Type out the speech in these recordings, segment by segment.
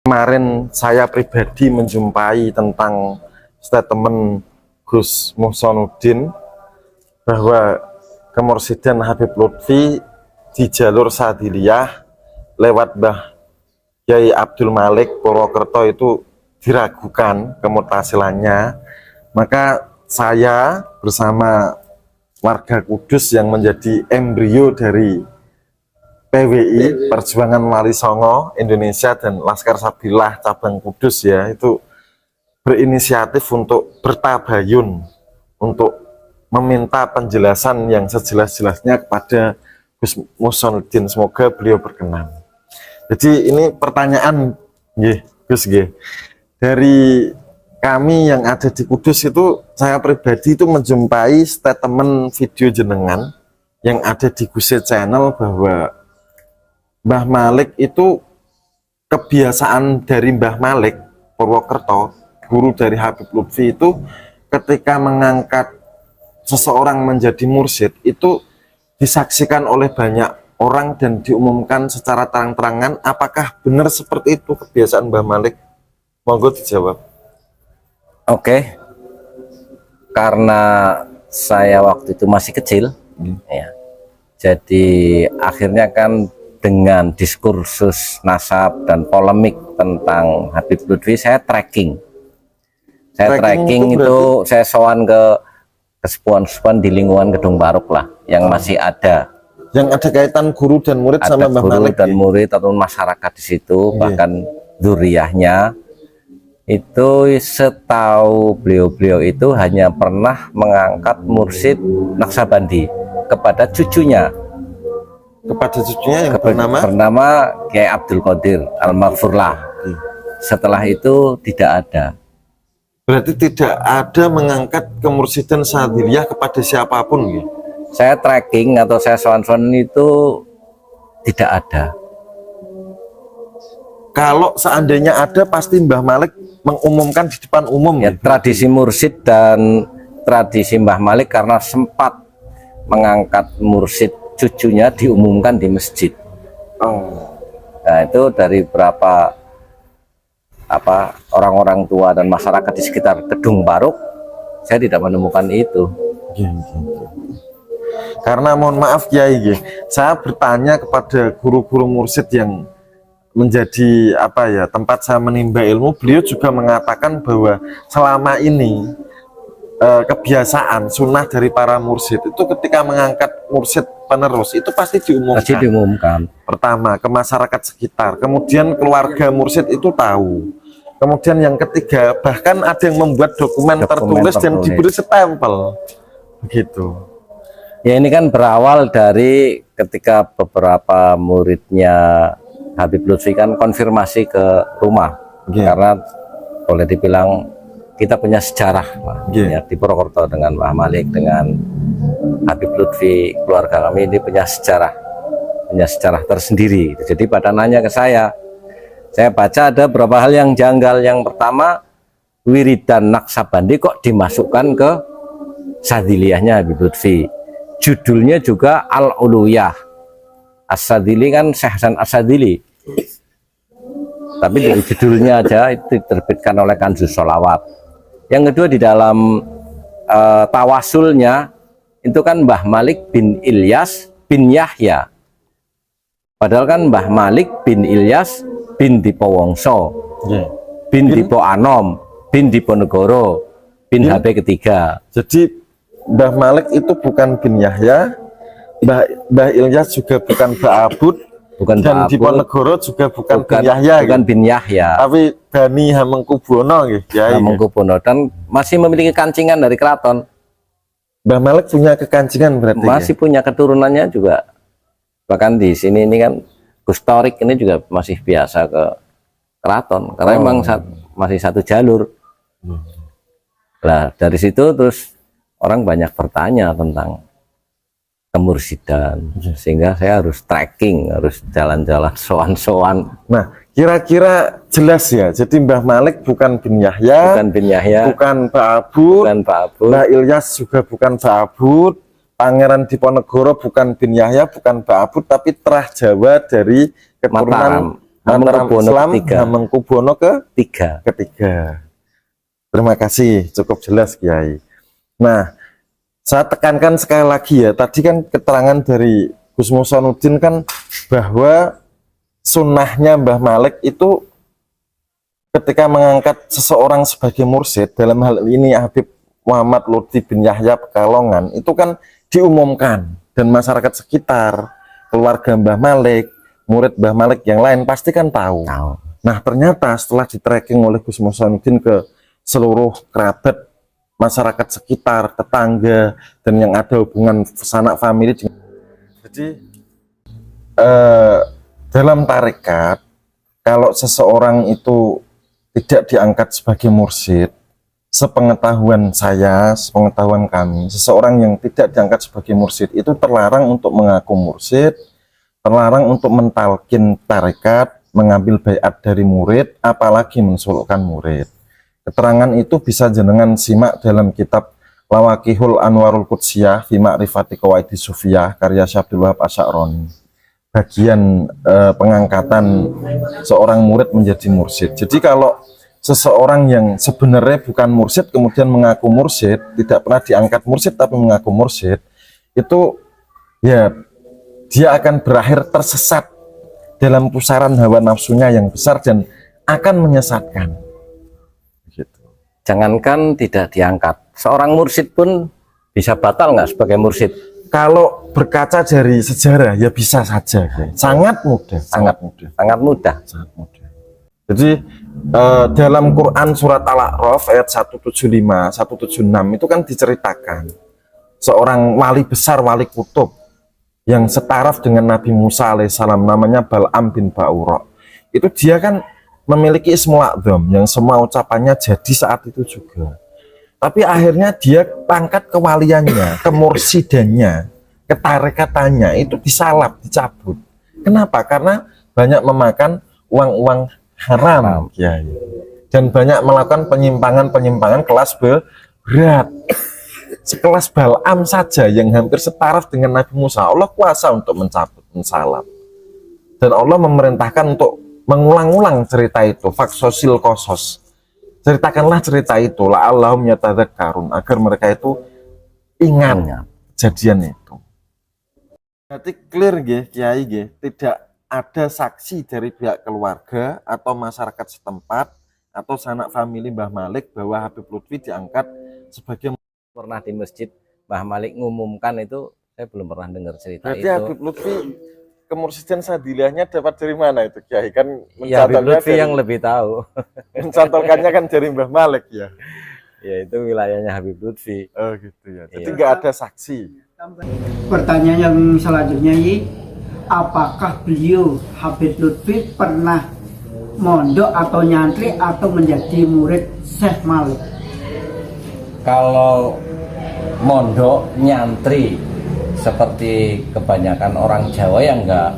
Kemarin saya pribadi menjumpai tentang statement Gus Muhsonudin bahwa kemursidan Habib Lutfi di jalur Sadiliyah lewat Mbah Kyai Abdul Malik Purwokerto itu diragukan kemutasilannya. Maka saya bersama warga Kudus yang menjadi embrio dari PWI Perjuangan Wali Songo Indonesia dan Laskar Sabillah cabang Kudus ya, itu berinisiatif untuk bertabayun untuk meminta penjelasan yang sejelas-jelasnya kepada Gus Muhsonudin. Semoga beliau berkenan. Jadi ini pertanyaan Gus dari kami yang ada di Kudus itu, saya pribadi itu menjumpai statement video jenengan yang ada di Guse Channel bahwa Mbah Malik itu, kebiasaan dari Mbah Malik Purwokerto, guru dari Habib Lutfi itu, ketika mengangkat seseorang menjadi mursyid itu disaksikan oleh banyak orang dan diumumkan secara terang-terangan. Apakah benar seperti itu kebiasaan Mbah Malik? Monggo dijawab. Oke, karena saya waktu itu masih kecil, ya, jadi akhirnya kan dengan diskursus nasab dan polemik tentang Habib Lutfi saya tracking. Saya tracking itu saya sowan ke sepuan-sepuan di lingkungan Gedung Baruk lah, yang masih ada. Yang ada kaitan guru dan murid sama Mbah Malik. Guru dan murid atau masyarakat di situ, bahkan dzurriyyahnya. Itu setahu beliau itu hanya pernah mengangkat mursyid Naksabandi kepada cucunya. Kepada cucunya yang bernama Kyai Abdul Qadir Al-Maghfurlah. Setelah itu tidak ada. Berarti tidak ada mengangkat kemursidan Sadiliyah kepada siapapun ya? Saya tracking atau saya sowan-sowan itu tidak ada. Kalau seandainya ada, pasti Mbah Malik mengumumkan di depan umum ya, tradisi mursyid dan tradisi Mbah Malik karena sempat mengangkat mursyid cucunya diumumkan di masjid. Nah itu dari berapa orang-orang tua dan masyarakat di sekitar Gedung Baruk, saya tidak menemukan itu. Karena mohon maaf Kiai, saya bertanya kepada guru-guru mursyid yang menjadi tempat saya menimba ilmu. Beliau juga mengatakan bahwa selama ini kebiasaan sunnah dari para mursyid itu ketika mengangkat mursyid penerus itu pasti diumumkan. Pertama ke masyarakat sekitar, kemudian keluarga mursyid itu tahu, kemudian yang ketiga bahkan ada yang membuat dokumen tertulis dan diberi stempel begitu. Ya ini kan berawal dari ketika beberapa muridnya Habib Lutfi kan konfirmasi ke rumah, karena boleh dibilang kita punya sejarah ya, di Purwokerto dengan Mbah Malik, dengan Habib Lutfi, keluarga kami ini punya sejarah tersendiri. Jadi pada nanya ke saya baca ada beberapa hal yang janggal. Yang pertama, wiridan Naksabandi kok dimasukkan ke Sadiliyahnya Habib Lutfi. Judulnya juga Al-Uluyah. As-Sadili kan Syekh Hasan As-Sadili, tapi dari judulnya aja itu diterbitkan oleh Kanzus Sholawat. Yang kedua, di dalam tawasulnya itu kan Mbah Malik bin Ilyas bin Yahya, padahal kan Mbah Malik bin Ilyas bin Dipowongso, bin Dipo Anom, bin Diponegoro, bin HB ketiga. Jadi Mbah Malik itu bukan bin Yahya, Mbah Ilyas juga bukan Ba'abud, dan Diponegoro juga bukan bin Yahya, bin Yahya, tapi Bani Hamengkubuwono Hamengkubuwono, dan masih memiliki kancingan dari keraton. Mbah Malik punya kekancingan berarti masih punya keturunannya juga, bahkan di sini ini kan Gus Torik ini juga masih biasa ke keraton karena memang masih satu jalur. Nah dari situ terus orang banyak bertanya tentang kemursidan, sehingga saya harus tracking, harus jalan-jalan sowan-sowan. Nah kira-kira jelas ya, jadi Mbah Malik bukan bin Yahya, bukan Ba'abud, Mbah Ilyas juga bukan Ba'abud, Pangeran Diponegoro bukan bin Yahya, bukan Ba'abud, tapi terah Jawa dari keturunan antara Hamengkubuwono Islam ketiga. Hamengkubuwono Tiga. ketiga. Terima kasih, cukup jelas Kiai. Nah, saya tekankan sekali lagi ya, tadi kan keterangan dari Gus Muhsanuddin kan bahwa sunnahnya Mbah Malik itu ketika mengangkat seseorang sebagai mursyid, dalam hal ini Habib Muhammad Lutfi bin Yahya Pekalongan, itu kan diumumkan, dan masyarakat sekitar, keluarga Mbah Malik, murid Mbah Malik yang lain pasti kan tahu. Nah, ternyata setelah di-tracking oleh Gus Muhsanuddin ke seluruh kerabat, masyarakat sekitar, tetangga, dan yang ada hubungan sanak famili. Jadi dalam tarekat, kalau seseorang itu tidak diangkat sebagai mursyid, sepengetahuan saya, sepengetahuan kami, seseorang yang tidak diangkat sebagai mursyid itu terlarang untuk mengaku mursyid, terlarang untuk mentalkin tarekat, mengambil baiat dari murid, apalagi mensulukkan murid. Keterangan itu bisa jenengan simak dalam kitab Lawakihul Anwarul Qudsiyah fi Ma'rifati Qawaidi Sufiyah karya Syekh Abdul Wahab Asy'aroni. Bagian pengangkatan seorang murid menjadi mursyid. Jadi kalau seseorang yang sebenarnya bukan mursyid kemudian mengaku mursyid, tidak pernah diangkat mursyid tapi mengaku mursyid, itu ya dia akan berakhir tersesat dalam pusaran hawa nafsunya yang besar dan akan menyesatkan. Jangankan tidak diangkat, seorang mursyid pun bisa batal nggak sebagai mursyid? Kalau berkaca dari sejarah ya bisa saja, sangat mudah, sangat mudah. Jadi dalam Quran surat Al-A'raf ayat 175, 176 itu kan diceritakan seorang wali besar, wali kutub yang setaraf dengan Nabi Musa alaihissalam, namanya Bal'am bin Ba'ura. Itu dia kan memiliki ismul a'dzam yang semua ucapannya jadi saat itu juga. Tapi akhirnya dia pangkat kewaliannya, kemursidannya, ketarekatannya itu disalap, dicabut. Kenapa? Karena banyak memakan uang-uang haram, Kiai. Dan banyak melakukan penyimpangan-penyimpangan kelas berat. Sekelas Bal'am saja yang hampir setaraf dengan Nabi Musa, Allah kuasa untuk mencabut, mensalap. Dan Allah memerintahkan untuk mengulang-ulang cerita itu, faksosil kosos. Ceritakanlah cerita itu, la'allahum yatadzakkarun, agar mereka itu ingat kejadian itu. Berarti clear nggih, Kiai nggih, tidak ada saksi dari pihak keluarga atau masyarakat setempat atau sanak famili Mbah Malik bahwa Habib Lutfi diangkat sebagai. Pernah di masjid Mbah Malik ngumumkan itu, saya belum pernah dengar cerita. Berarti itu. Habib Lutfi kemursidan sadilahnya dapat dari mana itu, Kiai? Kan ya, Habib Lutfi yang lebih tahu. Mencantolkannya kan dari Mbah Malik ya. Ya itu wilayahnya Habib Lutfi. Oh gitu ya. Jadi nggak ada saksi. Pertanyaan yang selanjutnya ini, apakah beliau Habib Lutfi pernah mondok atau nyantri atau menjadi murid Syekh Malik? Kalau mondok nyantri seperti kebanyakan orang Jawa ya enggak.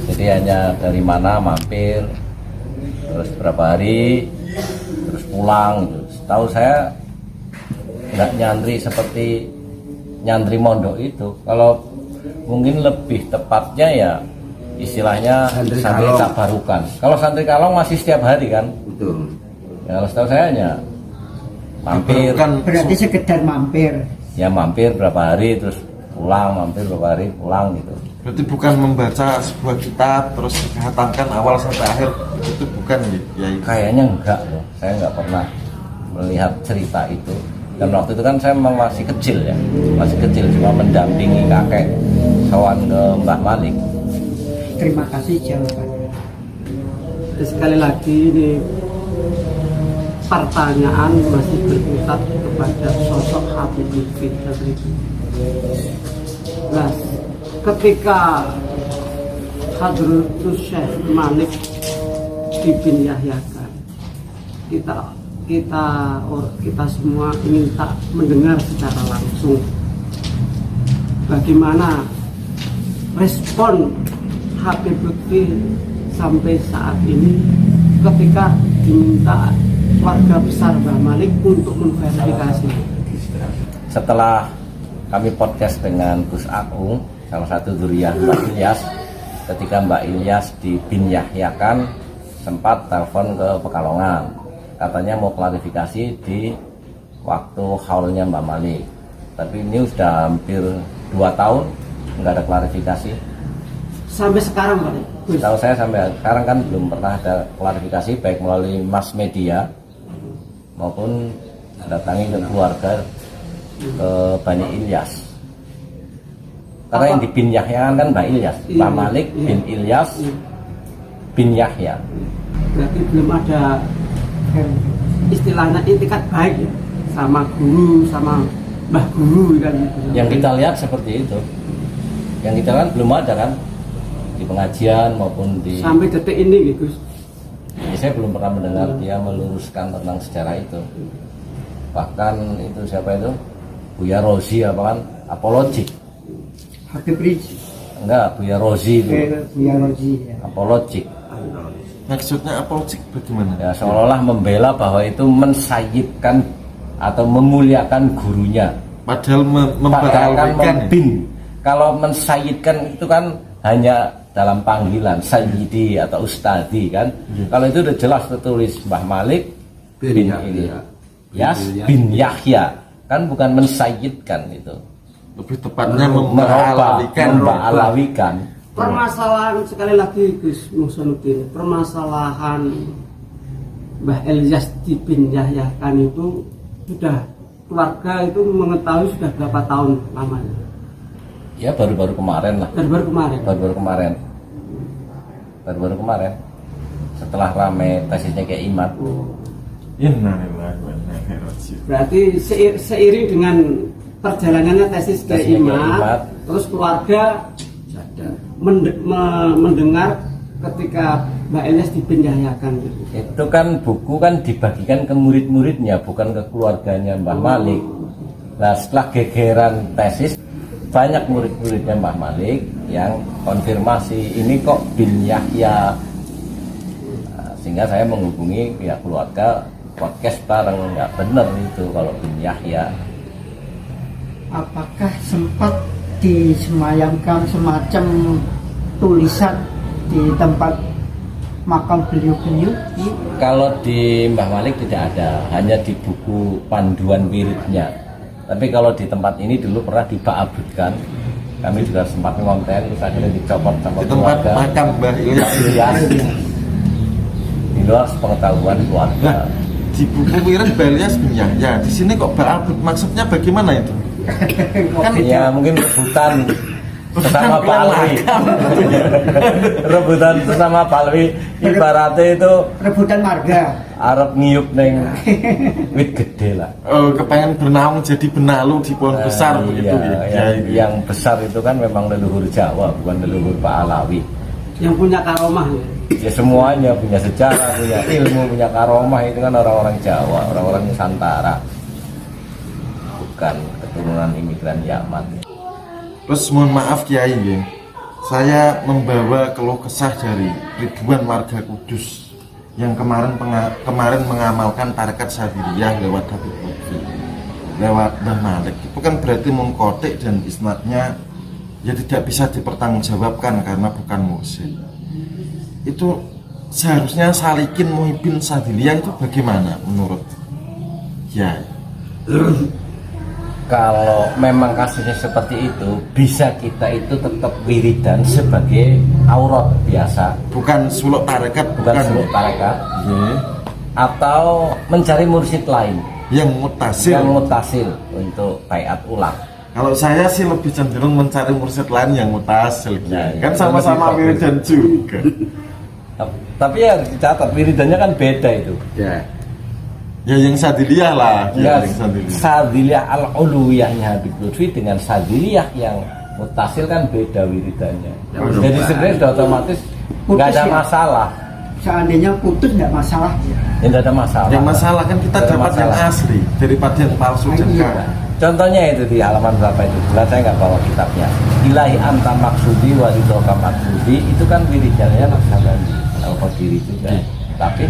Jadi hanya dari mana mampir, terus berapa hari, terus pulang gitu. Setahu saya enggak nyantri seperti nyantri mondok itu. Kalau mungkin lebih tepatnya ya istilahnya santri tabarukan. Kalau santri kalong masih setiap hari kan? Betul. Ya kalau setahu saya hanya mampir. Berarti sekedar mampir. Ya mampir berapa hari terus pulang, mampir berapa hari pulang gitu. Berarti bukan membaca sebuah kitab terus dihatamkan awal sampai akhir, itu bukan ya? Kayaknya enggak loh, saya enggak pernah melihat cerita itu. Dan waktu itu kan saya memang masih kecil ya, masih kecil, cuma mendampingi kakek sowan ke Mbah Malik. Terima kasih jawabannya. Sekali lagi ini pertanyaan masih berputar kepada sosok Habib Lutfi. Nah, ketika Hadratus Syekh Malik bin Yahya, kita semua ingin mendengar secara langsung bagaimana respon Habib Lutfi sampai saat ini ketika diminta warga besar Mbah Malik untuk memverifikasi. Setelah kami podcast dengan Gus Agung, salah satu dzurriyyah Mbah Ilyas, ketika Mbak Ilyas di Bin Yahya kan sempat telepon ke Pekalongan, katanya mau klarifikasi di waktu haulnya Mbak Malik. Tapi ini sudah hampir 2 tahun nggak ada klarifikasi. Sampai sekarang Pak Gus. Tahu saya sampai sekarang kan belum pernah ada klarifikasi baik melalui mass media maupun datangi ke keluarga ke Bani Ilyas. Karena yang di Bin Yahya kan Mbak Ilyas, Mbak Malik bin Ilyas bin Yahya. Berarti belum ada istilahnya itikat baik ya, sama guru, sama mbah guru kan. Yang kita lihat seperti itu. Yang kita lihat belum ada kan di pengajian maupun di. Sampai detik ini gitu. Saya belum pernah mendengar dia meluruskan tentang sejarah itu. Bahkan itu siapa itu? Buya Rozi apa kan? Apologik. Habib Rizik. Enggak, Buya Rozi itu. Buya Rozi ya. Apologik. Maksudnya apologik bagaimana? Ya seolah-olah membela bahwa itu mensayyidkan atau memuliakan gurunya. Padahal Padahal kan memperhatikan. kalau mensayyidkan itu kan hanya dalam panggilan sayyidi atau ustadi kan. Kalau itu udah jelas tertulis Mbah Malik bin Ilyas bin Yahya, kan bukan mensayyidkan itu. Lebih tepatnya Memperalawikan. Permasalahan sekali lagi Gus Muhsanuddin, permasalahan Mbah Ilyas di Bin Yahya kan itu sudah keluarga itu mengetahui sudah berapa tahun lamanya? Ya baru-baru kemarin lah. Baru-baru kemarin. Baru-baru kemarin. Setelah rame tesisnya kayak Imat. Innalillahi wa inna ilaihi raji'un. Berarti seiring dengan perjalanannya tesis ke Tesisnya Kiai Imat, Imat. terus keluarga mendengar ketika Mbak Ilyas dipindahkan gitu. Itu kan buku kan dibagikan ke murid-muridnya, bukan ke keluarganya Mbah Malik. Nah setelah gegeran tesis, banyak murid-muridnya Mbah Malik yang konfirmasi ini kok Bin Yahya. Nah, sehingga saya menghubungi pihak keluarga, podcast bareng, nggak bener itu kalau Bin Yahya. Apakah sempat disemayamkan semacam tulisan di tempat makam beliau-beliau? Kalau di Mbah Malik tidak ada, hanya di buku panduan wiridnya. Tapi kalau di tempat ini dulu pernah dibaabudkan. Kami juga sempat ngonten, terus akhirnya dicopot sama Di tempat keluarga. makam Mbah Ilyas. Di luar pengetahuan keluarga. Nah, di buku wirid Mbah Ilyas bin Yahya, di sini kok ba'abud, maksudnya bagaimana itu? Kan ya mungkin rebutan sesama Palwi. Rebutan sesama Palwi, ibaratnya itu Rebutan marga. Arab ngiyup neng wit gede lah. Oh, kepengen bernaung jadi benalu di pohon besar begitu ya. Yang besar itu kan memang leluhur Jawa, bukan leluhur Pahlawi. Yang punya karomah Ya semuanya punya sejarah, punya ilmu, punya karomah, itu kan orang-orang Jawa, orang-orang Nusantara, bukan keturunan imigran Yaman. Terus mohon maaf Kiai ya, saya membawa keluh kesah dari ribuan warga Kudus yang kemarin mengamalkan tarekat Syadziliyah lewat Habib Lutfi, lewat Mbah Malik. Itu kan berarti mengkotik dan isnadnya ya tidak bisa dipertanggungjawabkan karena bukan mursyid. Itu seharusnya Salikin Muhyiddin Syadziliyah itu bagaimana menurut Kiai? Kalau memang kasusnya seperti itu, bisa kita itu tetap wiridan sebagai aurat biasa, Bukan suluk tarekat, bukan suluk tarekat, Ya, atau mencari mursyid lain yang mutasil. yang mutasil untuk baiat ulang. Kalau saya sih lebih cenderung mencari mursyid lain yang mutasil, Ya, kan ya. sama-sama Lebih wiridan juga. Tapi ya dicatat wiridannya kan beda itu. Ya yang Syadziliyah lah, Ya, yang Syadziliyah. Syadziliyah al-Uluwiyahnya Habib Lutfi dengan Syadziliyah yang mutasil kan beda wiridannya. Jadi sebenarnya sudah otomatis nggak ada Putus ya? masalah. Seandainya putus nggak masalah. Ya, nggak ada masalah. Yang masalah kan kita Nggak ada dapat yang masalah. asli daripada yang palsu dan Iya. kalah. Contohnya itu di halaman berapa itu? Jelas saya nggak bawa kitabnya. Ilahi anta maksudi wa ridhoka maksudi, itu kan wiridanya Naqsabandi al-Qadiri juga. Tapi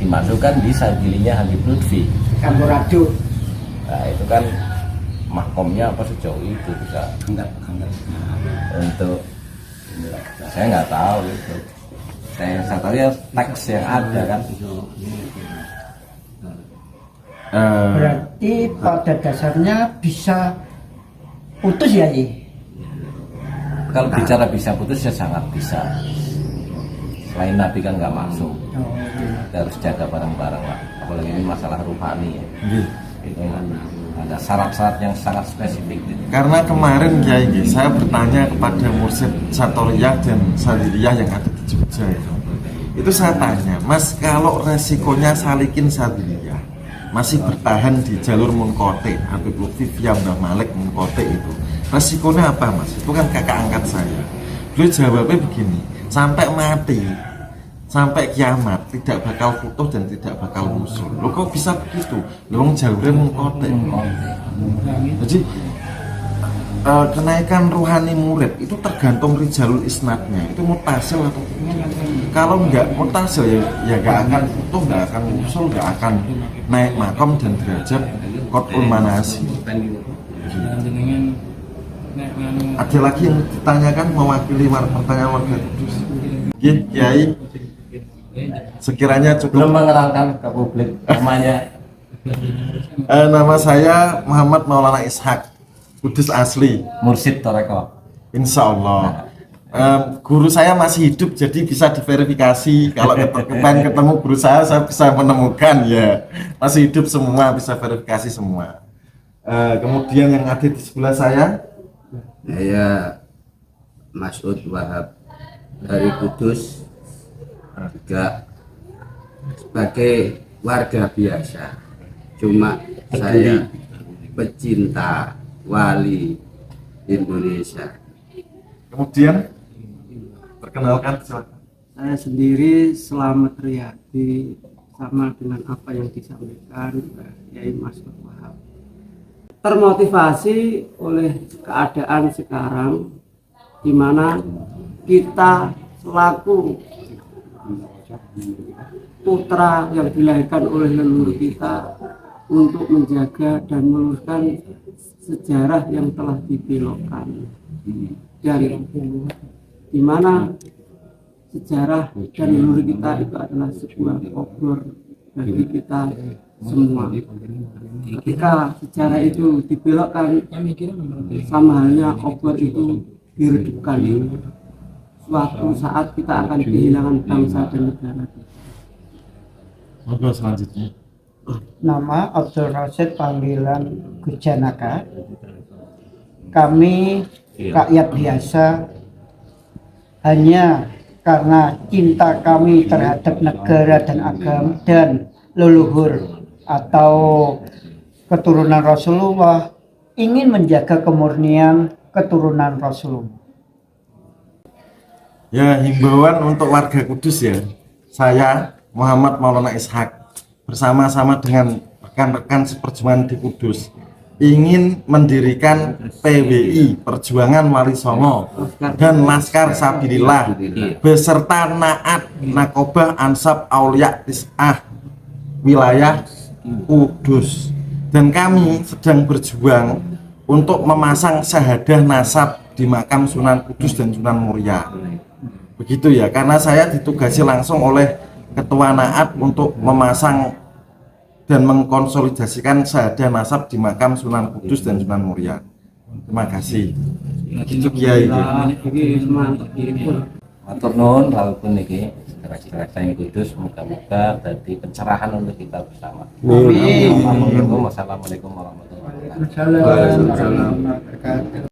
dimasukkan di Syadziliyahnya Habib Lutfi. Kamborado. Nah, itu kan makomnya apa sejauh itu bisa untuk ini. Saya nggak tahu itu. Saya tahu ya teks yang ada kan. Berarti pada dasarnya bisa putus ya, Yi? Kalau bicara bisa putus ya sangat bisa. Selain Nabi kan nggak masuk. Kita harus jaga bareng-bareng lah. Apalagi ini masalah ruhani ya. Itu ada syarat-syarat yang sangat spesifik. Karena kemarin Kiai, saya bertanya kepada Mursyid Satoriyah dan Sadiriyah yang ada di Jogja itu saya tanya, Mas, kalau resikonya Salikin Sadiriyah masih bertahan di jalur Munkote, Habib Lutfi via Mbah Malik Munkote itu, resikonya apa, Mas? Itu kan kakak angkat saya. Beliau jawabnya begini, sampai mati, sampai kiamat tidak bakal putus dan tidak bakal usul. Loh kok bisa begitu? Loh jalurnya Munkote. Jadi kenaikan ruhani murid itu tergantung rijalul isnadnya, itu mutasil atau tidak. Kalau nggak mutasil ya nggak akan putus, nggak akan usul, nggak akan naik makom dan derajat qot'ul manasi. Ada lagi yang ditanyakan mewakili pertanyaan warga Kudus? Kiai, sekiranya cukup. Belum mengenalkan ke publik namanya. Nama saya Muhammad Maulana Ishak, Kudus asli, Mursyid Toreko. Insya Allah. Guru saya masih hidup, jadi bisa diverifikasi. Kalau ketemu guru saya bisa menemukan ya. Masih hidup semua, bisa verifikasi semua. Kemudian yang ada di sebelah saya Mas'ud Wahab dari Kudus, juga sebagai warga biasa, cuma saya pecinta wali Indonesia. Kemudian perkenalkan, silakan. Saya sendiri Selamat Riyadi, sama dengan apa yang disampaikan Kiai Mas'ud Wahab. Termotivasi oleh keadaan sekarang di mana kita selaku putra yang dilahirkan oleh leluhur kita untuk menjaga dan meluruskan sejarah yang telah dibelokkan, dan di mana sejarah dan leluhur kita itu adalah sebuah obor bagi kita semua. Ketika sejarah itu dibelokkan, sama halnya obor itu diredupkan, suatu saat kita akan kehilangan bangsa dan negara. Monggo selanjutnya. Nama Abdul Rasid, panggilan Gujanaka. Kami rakyat biasa, hanya karena cinta kami terhadap negara dan agama dan leluhur atau keturunan Rasulullah, ingin menjaga kemurnian keturunan Rasulullah. Ya, himbauan untuk warga Kudus ya. Saya Muhammad Maulana Ishak bersama-sama dengan rekan-rekan seperjuangan di Kudus ingin mendirikan PWI Perjuangan Wali Songo dan Laskar Sabilillah beserta Naat Nakobah Ansab Aulia Tis'ah wilayah Kudus, dan kami sedang berjuang untuk memasang syahadah nasab di makam Sunan Kudus dan Sunan Muria. Begitu ya, karena saya ditugasi langsung oleh Ketua Naat untuk memasang dan mengkonsolidasikan syahadah nasab di makam Sunan Kudus dan Sunan Muria. Terima kasih. Itu Kiai. Matur nuwun walaupun niki secara yang Kudus, moga-moga jadi pencerahan untuk kita bersama. Amin. Assalamualaikum warahmatullahi wabarakatuh. Waalaikumsalam.